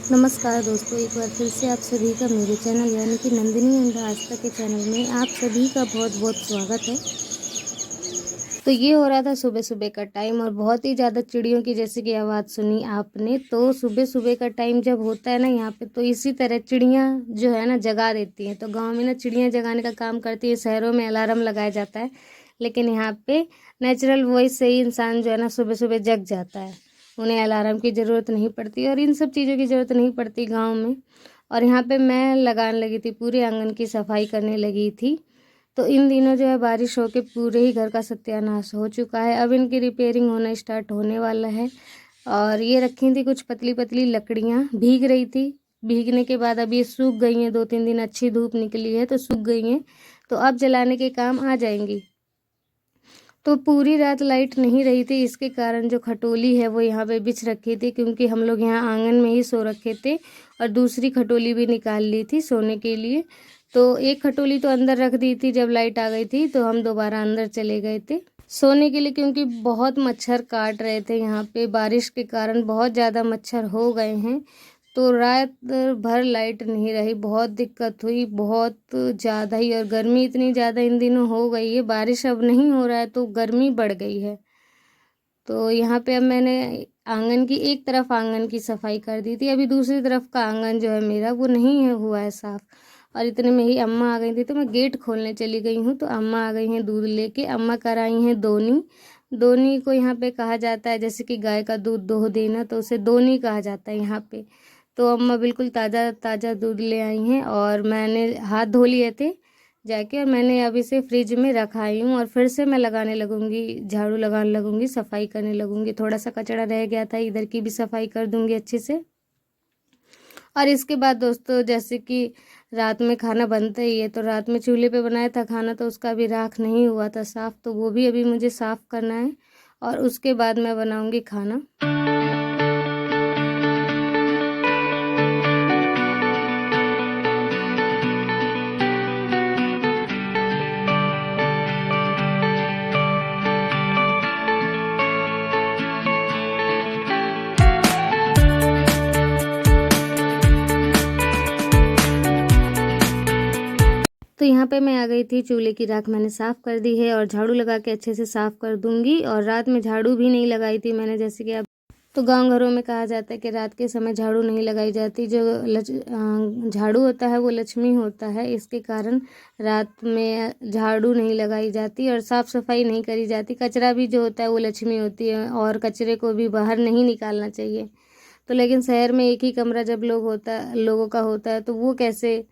नमस्कार दोस्तों, एक बार फिर से आप सभी का मेरे चैनल यानी कि नंदिनी एंड आस्था के चैनल में आप सभी का बहुत बहुत स्वागत है। तो ये हो रहा था सुबह सुबह का टाइम और बहुत ही ज़्यादा चिड़ियों की जैसे कि आवाज़ सुनी आपने। तो सुबह सुबह का टाइम जब होता है ना यहाँ पे, तो इसी तरह चिड़ियाँ जो है ना जगा देती हैं। तो गांव में ना चिड़ियाँ जगाने का काम करती है, शहरों में अलार्म लगाया जाता है, लेकिन यहाँ पे नेचुरल वॉइस से ही इंसान जो है ना सुबह सुबह जग जाता है। उन्हें अलार्म की ज़रूरत नहीं पड़ती और इन सब चीज़ों की ज़रूरत नहीं पड़ती गाँव में। और यहाँ पे मैं लगाने लगी थी, पूरे आंगन की सफाई करने लगी थी। तो इन दिनों जो है बारिश होके पूरे ही घर का सत्यानाश हो चुका है। अब इनकी रिपेयरिंग होना स्टार्ट होने वाला है। और ये रखी थी कुछ पतली पतली लकड़ियाँ, भीग रही थी। भीगने के बाद अब ये सूख गई हैं, 2-3 दिन अच्छी धूप निकली है तो सूख गई हैं। तो अब जलाने के काम आ जाएंगी। तो पूरी रात लाइट नहीं रही थी, इसके कारण जो खटोली है वो यहाँ पे बिछ रखी थी, क्योंकि हम लोग यहाँ आंगन में ही सो रखे थे और दूसरी खटोली भी निकाल ली थी सोने के लिए। तो एक खटोली तो अंदर रख दी थी, जब लाइट आ गई थी तो हम दोबारा अंदर चले गए थे सोने के लिए, क्योंकि बहुत मच्छर काट रहे थे यहाँ पे। बारिश के कारण बहुत ज़्यादा मच्छर हो गए हैं। तो रात भर लाइट नहीं रही, बहुत दिक्कत हुई, बहुत ज़्यादा ही। और गर्मी इतनी ज़्यादा इन दिनों हो गई है, बारिश अब नहीं हो रहा है तो गर्मी बढ़ गई है। तो यहाँ पे अब मैंने आंगन की एक तरफ आंगन की सफाई कर दी थी, अभी दूसरी तरफ का आंगन जो है मेरा वो नहीं है हुआ है साफ़। और इतने में ही अम्मा आ गई थी, तो मैं गेट खोलने चली गई हूँ। तो अम्मा आ गई हैं दूध लेके। अम्मा कराई हैं दोनी। दोनी को यहाँ पे कहा जाता है, जैसे कि गाय का दूध दोह देना, तो उसे दोनी कहा जाता है यहाँ पे। तो अम्मा बिल्कुल ताज़ा ताज़ा दूध ले आई हैं और मैंने हाथ धो लिए थे जाके, और मैंने अब इसे फ्रिज में रखा आई हूँ। और फिर से मैं लगाने लगूँगी, झाड़ू लगाने लगूँगी, सफाई करने लगूँगी। थोड़ा सा कचरा रह गया था, इधर की भी सफाई कर दूँगी अच्छे से। और इसके बाद दोस्तों, जैसे कि रात में खाना बनता ही है, तो रात में चूल्हे पे बनाया था खाना, तो उसका भी राख नहीं हुआ था साफ़, तो वो भी अभी मुझे साफ़ करना है और उसके बाद मैं बनाऊँगी खाना। तो यहाँ पे मैं आ गई थी, चूल्हे की राख मैंने साफ़ कर दी है और झाड़ू लगा के अच्छे से साफ़ कर दूँगी। और रात में झाड़ू भी नहीं लगाई थी मैंने, जैसे कि अब तो गांव घरों में कहा जाता है कि रात के समय झाड़ू नहीं लगाई जाती। जो झाड़ू होता है वो लक्ष्मी होता है, इसके कारण रात में झाड़ू नहीं लगाई जाती और साफ़ सफाई नहीं करी जाती। कचरा भी जो होता है वो लक्ष्मी होती है और कचरे को भी बाहर नहीं निकालना चाहिए। तो लेकिन शहर में एक ही कमरा जब लोगों का होता है, तो वो कैसे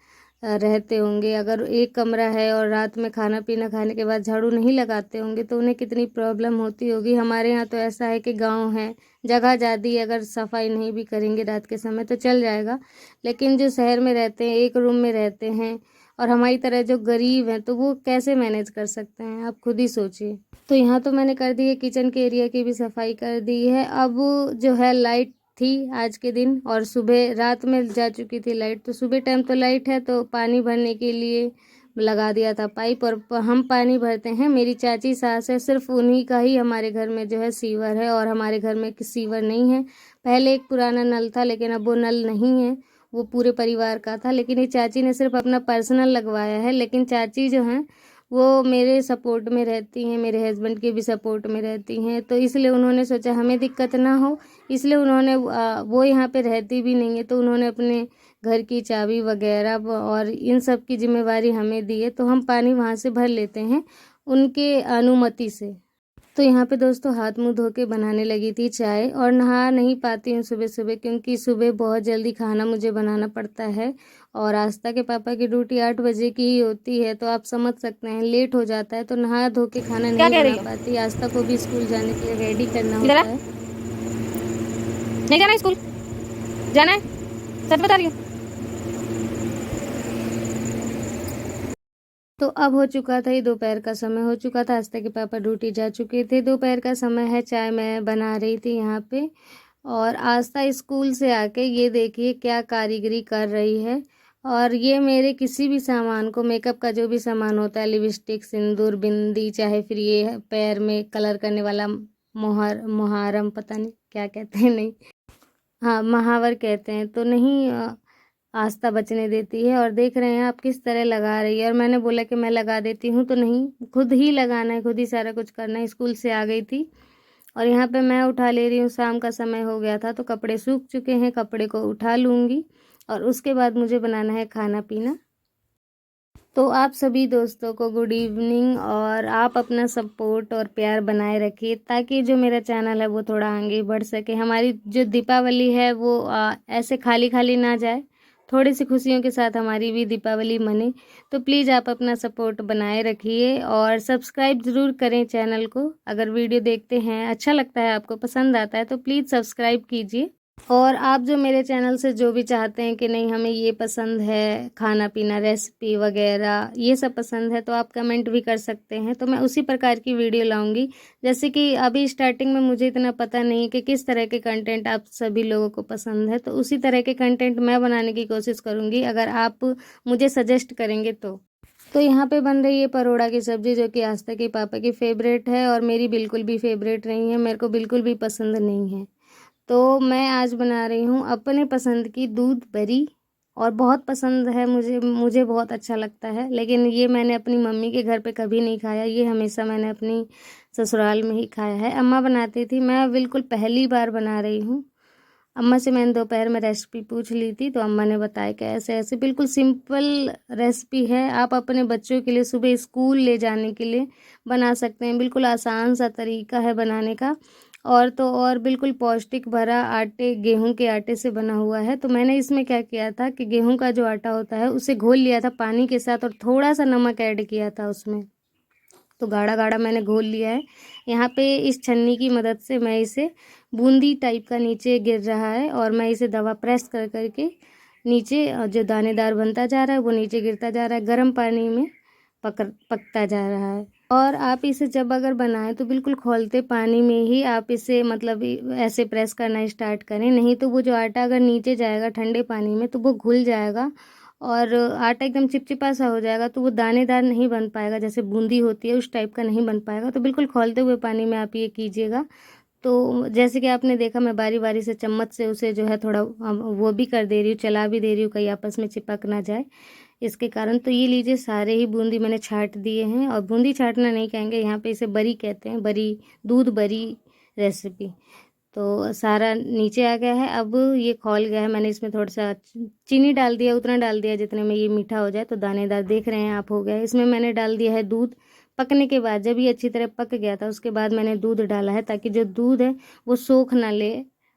रहते होंगे। अगर एक कमरा है और रात में खाना पीना खाने के बाद झाड़ू नहीं लगाते होंगे तो उन्हें कितनी प्रॉब्लम होती होगी। हमारे यहाँ तो ऐसा है कि गांव है, जगह ज़्यादा, अगर सफाई नहीं भी करेंगे रात के समय तो चल जाएगा। लेकिन जो शहर में रहते हैं, एक रूम में रहते हैं, और हमारी तरह जो गरीब हैं, तो वो कैसे मैनेज कर सकते हैं, आप खुद ही सोचिए। तो यहाँ तो मैंने कर दी है, किचन के एरिया की भी सफाई कर दी है। अब जो है लाइट थी आज के दिन, और सुबह रात में जा चुकी थी लाइट, तो सुबह टाइम तो लाइट है, तो पानी भरने के लिए लगा दिया था पाइप। और हम पानी भरते हैं, मेरी चाची सास है, सिर्फ उन्हीं का ही हमारे घर में जो है सीवर है, और हमारे घर में सीवर नहीं है। पहले एक पुराना नल था, लेकिन अब वो नल नहीं है, वो पूरे परिवार का था। लेकिन ये चाची ने सिर्फ अपना पर्सनल लगवाया है। लेकिन चाची जो हैं वो मेरे सपोर्ट में रहती हैं, मेरे हस्बैंड के भी सपोर्ट में रहती हैं, तो इसलिए उन्होंने सोचा हमें दिक्कत ना हो, इसलिए उन्होंने वो यहाँ पे रहती भी नहीं है, तो उन्होंने अपने घर की चाबी वगैरह और इन सब की जिम्मेवारी हमें दी है। तो हम पानी वहाँ से भर लेते हैं उनके अनुमति से। तो यहाँ पे दोस्तों हाथ मुंह धो के बनाने लगी थी चाय, और नहा नहीं पाती हूँ सुबह सुबह, क्योंकि सुबह बहुत जल्दी खाना मुझे बनाना पड़ता है। और आस्था के पापा की ड्यूटी 8 बजे की ही होती है, तो आप समझ सकते हैं लेट हो जाता है, तो नहा धो के खाना क्या नहीं कह बना रही है? पाती। आस्था को भी स्कूल जाने के लिए रेडी करना इधर होता है। है। नहीं जाना है स्कूल? जाना है? सच बता रही हूँ। तो अब हो चुका था, ये दोपहर का समय हो चुका था, आस्था के पापा ड्यूटी जा चुके थे, दोपहर का समय है, चाय मैं बना रही थी यहाँ पे। और आस्था स्कूल से आके ये देखिए क्या कारीगरी कर रही है। और ये मेरे किसी भी सामान को, मेकअप का जो भी सामान होता है, लिपस्टिक, सिंदूर, बिंदी, चाहे फिर ये पैर में कलर करने वाला मुहारम, पता नहीं क्या कहते हैं, नहीं हाँ, महावर कहते हैं, तो नहीं आस्था बचने देती है। और देख रहे हैं आप किस तरह लगा रही है, और मैंने बोला कि मैं लगा देती हूँ, तो नहीं, खुद ही लगाना है, खुद ही सारा कुछ करना है। स्कूल से आ गई थी और यहाँ पे मैं उठा ले रही हूँ, शाम का समय हो गया था तो कपड़े सूख चुके हैं, कपड़े को उठा लूँगी और उसके बाद मुझे बनाना है खाना पीना। तो आप सभी दोस्तों को गुड इवनिंग, और आप अपना सपोर्ट और प्यार बनाए रखिए ताकि जो मेरा चैनल है वो थोड़ा आगे बढ़ सके। हमारी जो दीपावली है वो ऐसे खाली खाली ना जाए, थोड़ी सी खुशियों के साथ हमारी भी दीपावली मने। तो प्लीज़ आप अपना सपोर्ट बनाए रखिए और सब्सक्राइब ज़रूर करें चैनल को। अगर वीडियो देखते हैं, अच्छा लगता है, आपको पसंद आता है तो प्लीज़ सब्सक्राइब कीजिए। और आप जो मेरे चैनल से जो भी चाहते हैं कि नहीं हमें ये पसंद है, खाना पीना, रेसिपी वगैरह ये सब पसंद है, तो आप कमेंट भी कर सकते हैं, तो मैं उसी प्रकार की वीडियो लाऊंगी। जैसे कि अभी स्टार्टिंग में मुझे इतना पता नहीं कि किस तरह के कंटेंट आप सभी लोगों को पसंद है, तो उसी तरह के कंटेंट मैं बनाने की कोशिश करूँगी अगर आप मुझे सजेस्ट करेंगे तो यहाँ पे बन रही है परोड़ा की सब्ज़ी, जो कि आस्था के पापा की फेवरेट है और मेरी बिल्कुल भी फेवरेट नहीं है, मेरे को बिल्कुल भी पसंद नहीं है। तो मैं आज बना रही हूँ अपने पसंद की दूध बरी, और बहुत पसंद है मुझे, मुझे बहुत अच्छा लगता है। लेकिन ये मैंने अपनी मम्मी के घर पे कभी नहीं खाया, ये हमेशा मैंने अपनी ससुराल में ही खाया है। अम्मा बनाती थी, मैं बिल्कुल पहली बार बना रही हूँ। अम्मा से मैंने दोपहर में रेसिपी पूछ ली थी, तो अम्मा ने बताया कि ऐसे ऐसे बिल्कुल सिंपल रेसिपी है, आप अपने बच्चों के लिए सुबह स्कूल ले जाने के लिए बना सकते हैं। बिल्कुल आसान सा तरीका है बनाने का, और तो और बिल्कुल पौष्टिक भरा, आटे, गेहूं के आटे से बना हुआ है। तो मैंने इसमें क्या किया था कि गेहूं का जो आटा होता है उसे घोल लिया था पानी के साथ, और थोड़ा सा नमक ऐड किया था उसमें, तो गाढ़ा गाढ़ा मैंने घोल लिया है। यहाँ पे इस छन्नी की मदद से मैं इसे, बूंदी टाइप का नीचे गिर रहा है और मैं इसे दबा प्रेस कर करके नीचे जो दानेदार बनता जा रहा है वो नीचे गिरता जा रहा है, गर्म पानी में पकता जा रहा है। और आप इसे जब अगर बनाएं तो बिल्कुल खौलते पानी में ही आप इसे मतलब ऐसे प्रेस करना स्टार्ट करें, नहीं तो वो जो आटा अगर नीचे जाएगा ठंडे पानी में तो वो घुल जाएगा और आटा एकदम चिपचिपा सा हो जाएगा, तो वो दानेदार नहीं बन पाएगा, जैसे बूंदी होती है उस टाइप का नहीं बन पाएगा। तो बिल्कुल खौलते हुए पानी में आप ये कीजिएगा। तो जैसे कि आपने देखा मैं बारी बारी से चम्मच से उसे जो है थोड़ा वो भी कर दे रही हूँ, चला भी दे रही हूँ, कहीं आपस में चिपक ना जाए इसके कारण। तो ये लीजिए सारे ही बूंदी मैंने छाट दिए हैं, और बूंदी छाटना नहीं कहेंगे, यहाँ पे इसे बरी कहते हैं, बरी, दूध बरी रेसिपी। तो सारा नीचे आ गया है, अब ये खौल गया है। मैंने इसमें थोड़ा सा चीनी डाल दिया, उतना डाल दिया जितने में ये मीठा हो जाए, तो दानेदार देख रहे हैं आप हो गया है। इसमें मैंने डाल दिया है दूध। पकने के बाद जब ये अच्छी तरह पक गया था उसके बाद मैंने दूध डाला है, ताकि जो दूध है वो सोख ना ले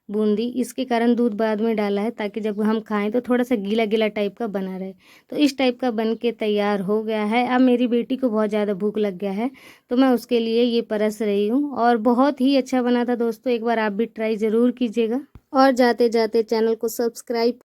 बूंदी, इसके कारण दूध बाद में डाला है, ताकि जब हम खाएं तो थोड़ा सा गीला गीला टाइप का बना रहे। तो इस टाइप का बन के तैयार हो गया है। अब मेरी बेटी को बहुत ज़्यादा भूख लग गया है, तो मैं उसके लिए ये परस रही हूँ, और बहुत ही अच्छा बना था दोस्तों, एक बार आप भी ट्राई ज़रूर कीजिएगा। और जाते जाते चैनल को सब्सक्राइब